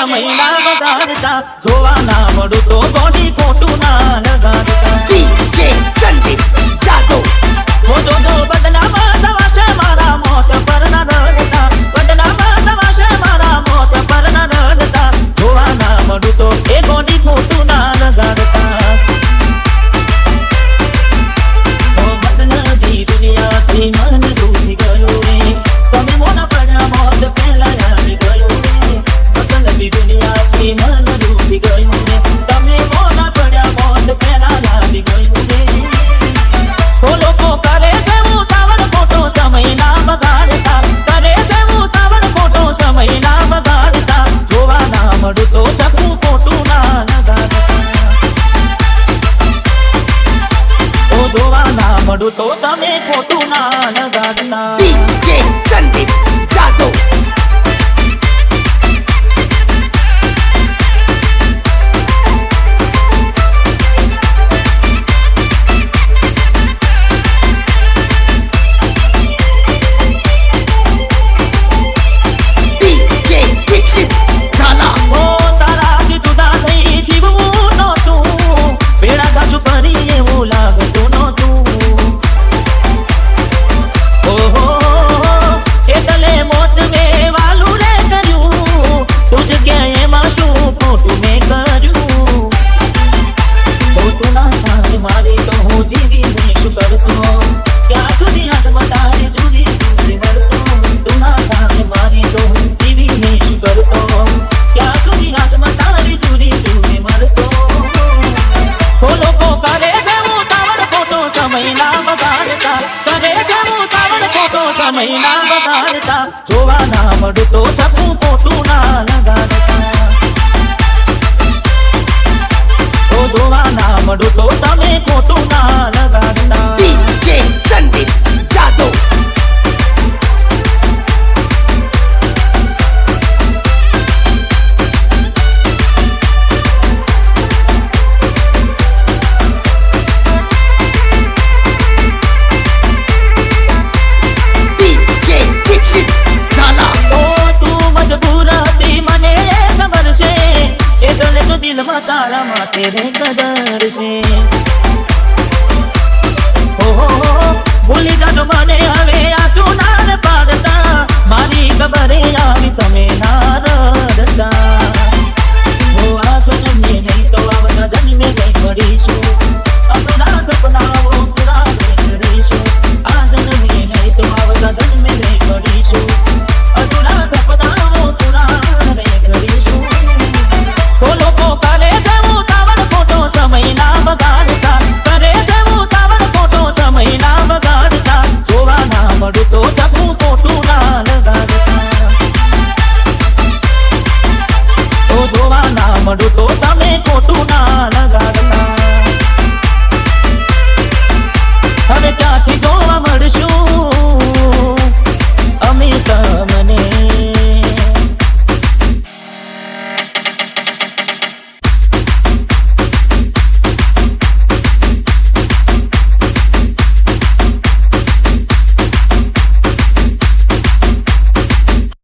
સમયના વગાડતા જોવા ના મળું તો ગોડી ખોટું ના લગાડતા DJ સંદીપ જાદવ જો બદલામાં થવાશે મારા મોત પર ના રડતા બદલામાં થવાશે મારા મોત પર ના રડતા જોવા ના મળું તો એ ગોડી ખોટું ના લગાડતા બદલતી દુનિયાથી મન રૂઠી ગયું રે તમે મોના પડ્યા મોત પહેલા આવી ગયું રે બદલતી દુનિયાથી મન રૂઠી ગયું રે તમે મોના પડ્યા મોત પહેલા આવી ગયું રે લોકો કરે છે ઉતાવળ ખોટો સમય ના બગાડતા કરે છે ઉતાવળ ખોટો સમય ના બગાડતા જોવા ના મળું તો ચકું ખોટું ના લગાડતા જોવા ના મળું તો તમે ખોટું ના લગાડતા DJ સંદીપ જાદવ સમય ના બગાડતા જોવા ના મળું તો ચકું ખોટું ના લગાડતા જોવા ના મળું તો તમે ખોટું ના લગાડતા DJ સંદીપ જાદવ દિલમાં તારા માટે રે કદર છે ઓહો ભૂલી જાજો મને હવે આંસુ ના પાડતા મારી